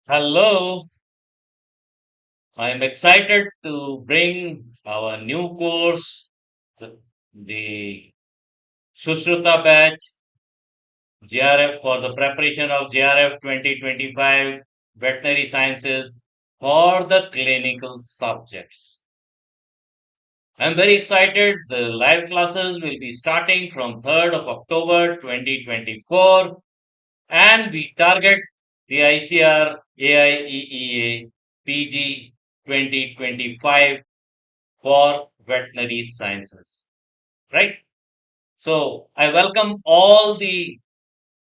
Hello, I'm excited to bring our new course, the Sushruta Batch JRF for the preparation of JRF 2025 Veterinary Sciences for the clinical subjects. I'm very excited. The live classes will be starting from 3rd of October 2024 and we target the ICR AIEEA PG 2025 for veterinary sciences, right? So I welcome all the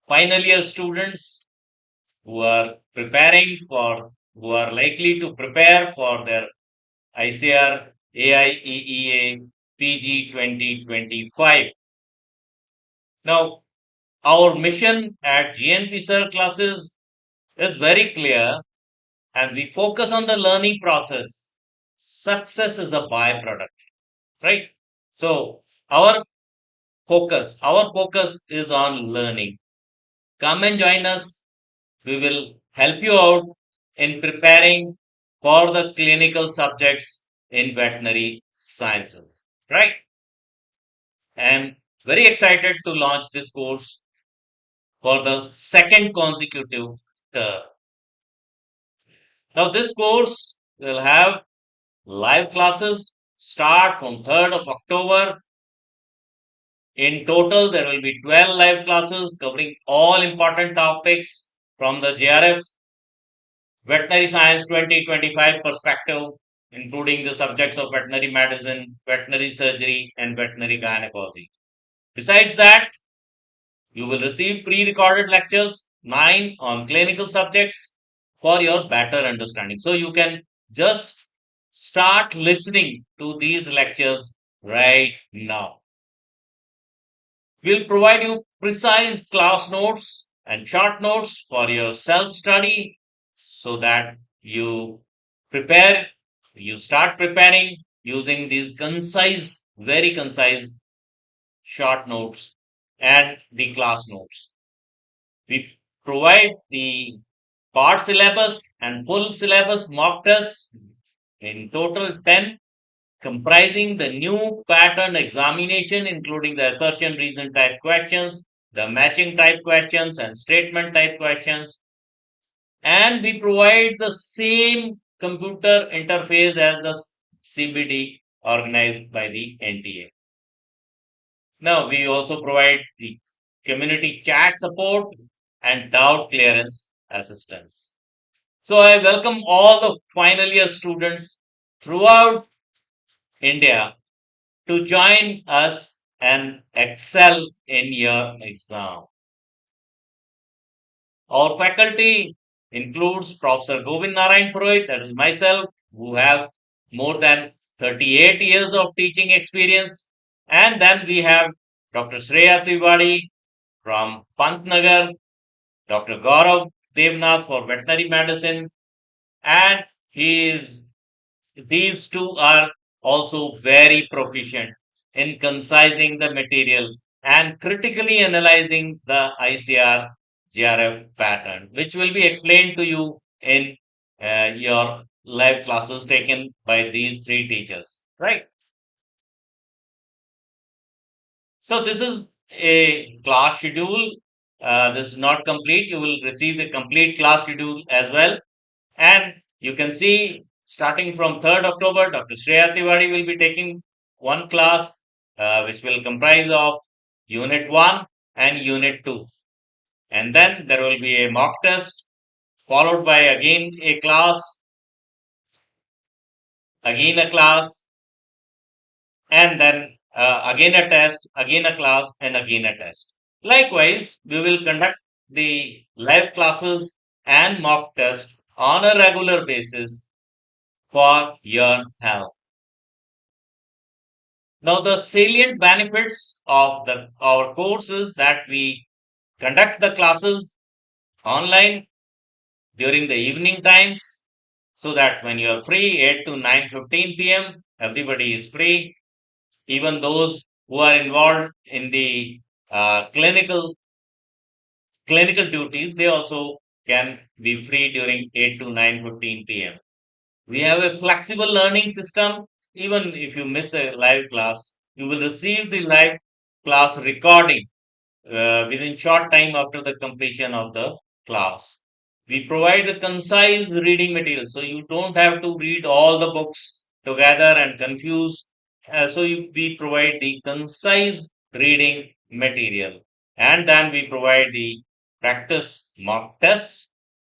final year students who are who are likely to prepare for their ICR AIEEA PG 2025. Now, our mission at GNP Sir classes is very clear and we focus on the learning process. Success is a byproduct, right? So, our focus is on learning. Come and join us. We will help you out in preparing for the clinical subjects in veterinary sciences. Right? I'm very excited to launch this course for the second consecutive term. Now, this course will have live classes start from 3rd of October. In total, there will be 12 live classes covering all important topics from the JRF Veterinary Science 2025 perspective, including the subjects of veterinary medicine, veterinary surgery, and veterinary gynecology. Besides that, you will receive pre-recorded lectures, 9 on clinical subjects for your better understanding. So you can just start listening to these lectures right now. We'll provide you precise class notes and short notes for your self-study so that you prepare, you start preparing using these concise, very concise short notes and the class notes. We provide the part syllabus and full syllabus mock tests in total 10 comprising the new pattern examination, including the assertion reason type questions, the matching type questions, and statement type questions. And we provide the same computer interface as the CBD organized by the NTA. Now, we also provide the community chat support and doubt clearance assistance. So, I welcome all the final year students throughout India to join us and excel in your exam. Our faculty includes Professor Govind Narayan Purohit, that is myself, who have more than 38 years of teaching experience. And then we have Dr. Shreya Tiwari from Pantnagar, Dr. Gaurav Devnath for veterinary medicine, and he is these two are also very proficient in concising the material and critically analyzing the ICR GRF pattern, which will be explained to you in your live classes taken by these three teachers. Right. So, this is a class schedule. This is not complete. You will receive the complete class schedule as well. And you can see starting from 3rd October, Dr. Shreya Tiwari will be taking one class which will comprise of Unit 1 and Unit 2. And then there will be a mock test followed by again a class, and then again a test, again a class, and again a test. Likewise, we will conduct the live classes and mock test on a regular basis for your health. Now, the salient benefits of our course is that we conduct the classes online during the evening times so that when you are free, 8 to 9:15 p.m., everybody is free. Even those who are involved in the uh, clinical clinical duties, they also can be free during 8 to 9:15 p.m. We have a flexible learning system. Even if you miss a live class, you will receive the live class recording within short time after the completion of the class. We provide the concise reading material, so you don't have to read all the books together and confuse. We provide the concise reading material, and then we provide the practice mock tests,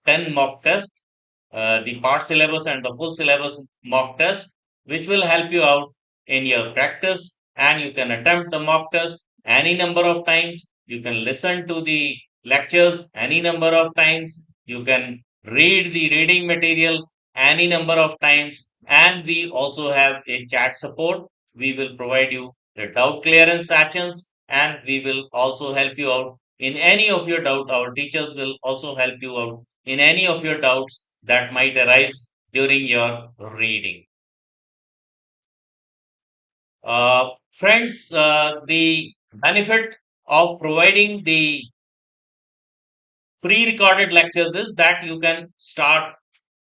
10 mock tests, the part syllabus and the full syllabus mock test, which will help you out in your practice. And you can attempt the mock test any number of times. You can listen to the lectures any number of times. You can read the reading material any number of times. And we also have a chat support. We will provide you the doubt clearance sessions, and we will also help you out in any of your doubt. Our teachers will also help you out in any of your doubts that might arise during your reading. Friends, the benefit of providing the pre-recorded lectures is that you can start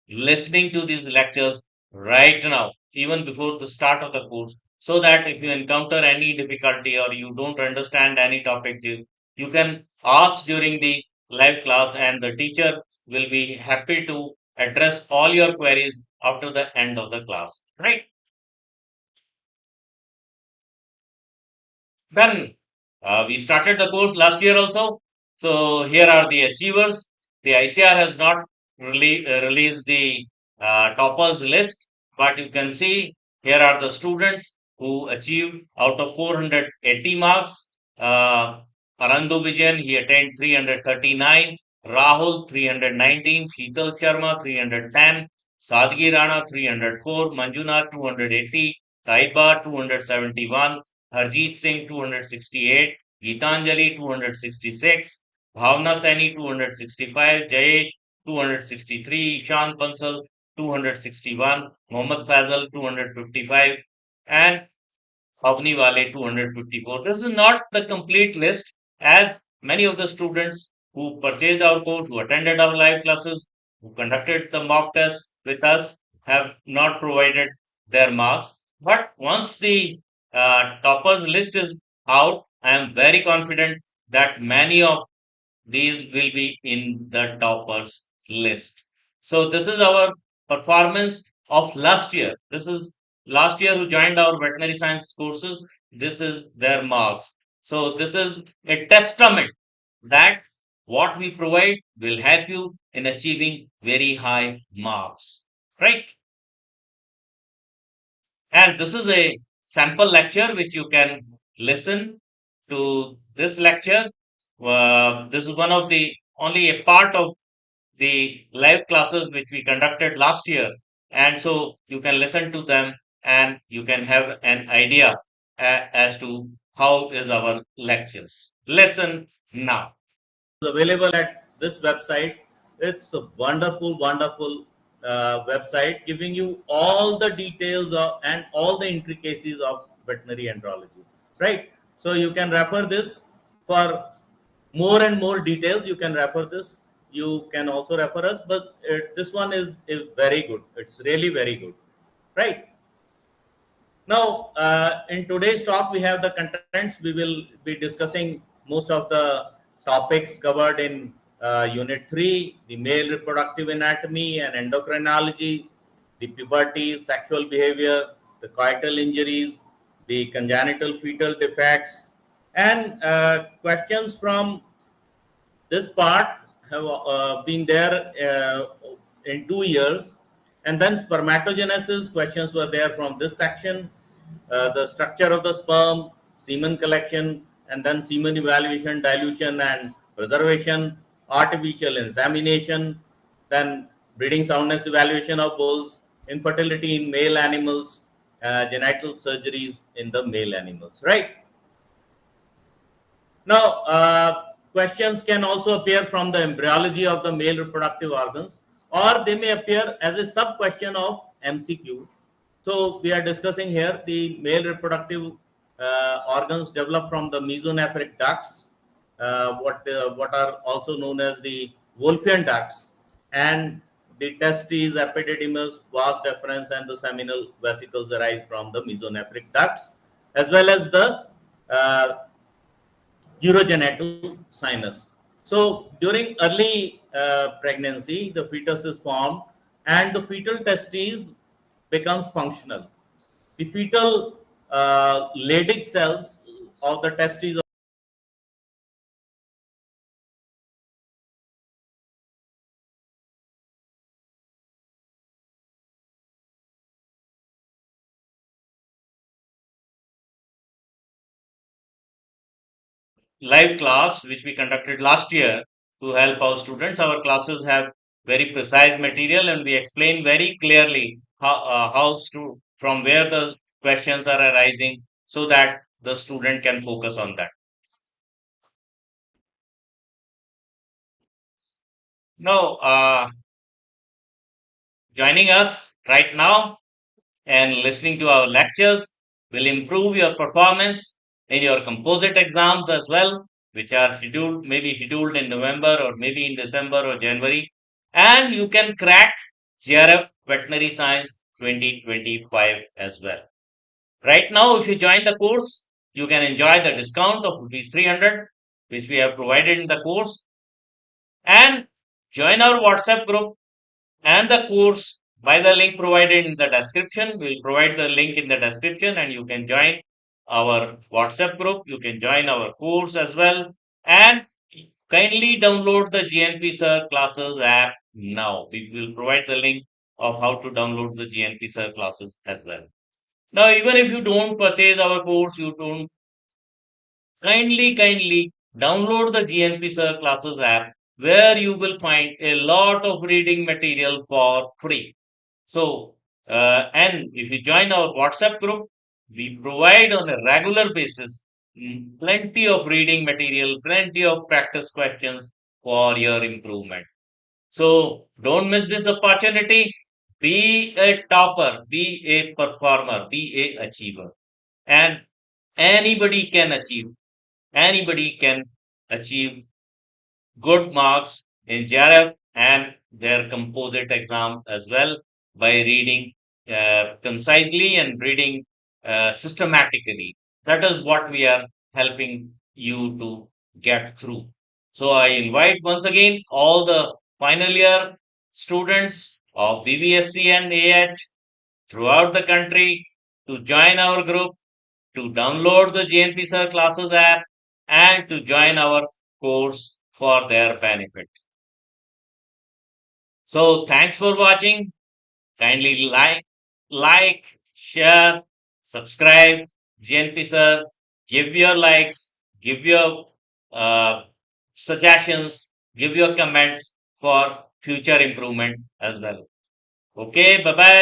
listening to these lectures right now, even before the start of the course, so that if you encounter any difficulty or you don't understand any topic, you can ask during the live class, and the teacher will be happy to address all your queries after the end of the class. Right? Then we started the course last year also. So here are the achievers. The ICR has not released the toppers list, but you can see here are the students who achieved out of 480 marks. Uh, Arandu Vijayan, he attained 339. Rahul 319. Sheetal Sharma 310. Sadgi Rana 304. Manjunath 280. Taiba 271. Harjeet Singh 268, Geetanjali 266, Bhavna Saini 265, Jayesh 263, Ishan Bansal 261, Mohammad Fazal 255, and Avni Wale 254. This is not the complete list, as many of the students who purchased our course, who attended our live classes, who conducted the mock test with us have not provided their marks. But once the toppers list is out, I am very confident that many of these will be in the toppers list. So this is our performance of last year. This is last year who joined our veterinary science courses. This is their marks. So this is a testament that what we provide will help you in achieving very high marks. Right? And this is a sample lecture which you can listen to this lecture. This is one of the only a part of the live classes which we conducted last year. And so you can listen to them and you can have an idea as to how is our lectures. Listen now. Available at this website. It's a wonderful, wonderful website giving you all the details of and all the intricacies of veterinary andrology. Right. So you can refer this for more and more details. You can refer this. You can also refer us, but this one is very good. It's really very good. Right. Now, in today's talk, we have the contents. We will be discussing most of the topics covered in Unit 3, the male reproductive anatomy and endocrinology, the puberty, sexual behavior, the coital injuries, the congenital fetal defects, and questions from this part have been there in 2 years. And then spermatogenesis questions were there from this section, the structure of the sperm, semen collection, and then semen evaluation, dilution and preservation, artificial insemination, then breeding soundness evaluation of bulls, infertility in male animals, genital surgeries in the male animals, right? Now, questions can also appear from the embryology of the male reproductive organs, or they may appear as a sub question of MCQ. So, we are discussing here the male reproductive organs developed from the mesonephric ducts, what are also known as the Wolffian ducts, and the testes, epididymis, vas deferens, and the seminal vesicles arise from the mesonephric ducts, as well as the uh, urogenital sinus. So during early pregnancy, the fetus is formed and the fetal testes becomes functional. The fetal Leydig cells of the testes Live class which we conducted last year to help our students. Our classes have very precise material and we explain very clearly from where the questions are arising so that the student can focus on that. Now, joining us right now and listening to our lectures will improve your performance in your composite exams as well, which are scheduled, maybe scheduled in November or maybe in December or January. And you can crack JRF Veterinary Science 2025 as well. Right now, if you join the course, you can enjoy the discount of rupees 300, which we have provided in the course, and join our WhatsApp group and the course by the link provided in the description. We'll provide the link in the description and you can join our WhatsApp group. You can join our course as well. And kindly download the GNP Sir classes app now. We will provide the link of how to download the GNP Sir classes as well. Now, even if you don't purchase our course, you don't kindly download the GNP Sir classes app where you will find a lot of reading material for free. So, and if you join our WhatsApp group, we provide on a regular basis plenty of reading material, plenty of practice questions for your improvement. So, don't miss this opportunity. Be a topper, be a performer, be a achiever. And anybody can achieve. Anybody can achieve good marks in JRF and their composite exam as well by reading concisely and reading systematically. That is what we are helping you to get through. So I invite once again all the final year students of BBSC and AH throughout the country to join our group, to download the JNP Sir classes app, and to join our course for their benefit. So thanks for watching. Kindly share, subscribe, GNP Sir. Give your likes, give your uh, suggestions, give your comments for future improvement as well. Okay, bye bye.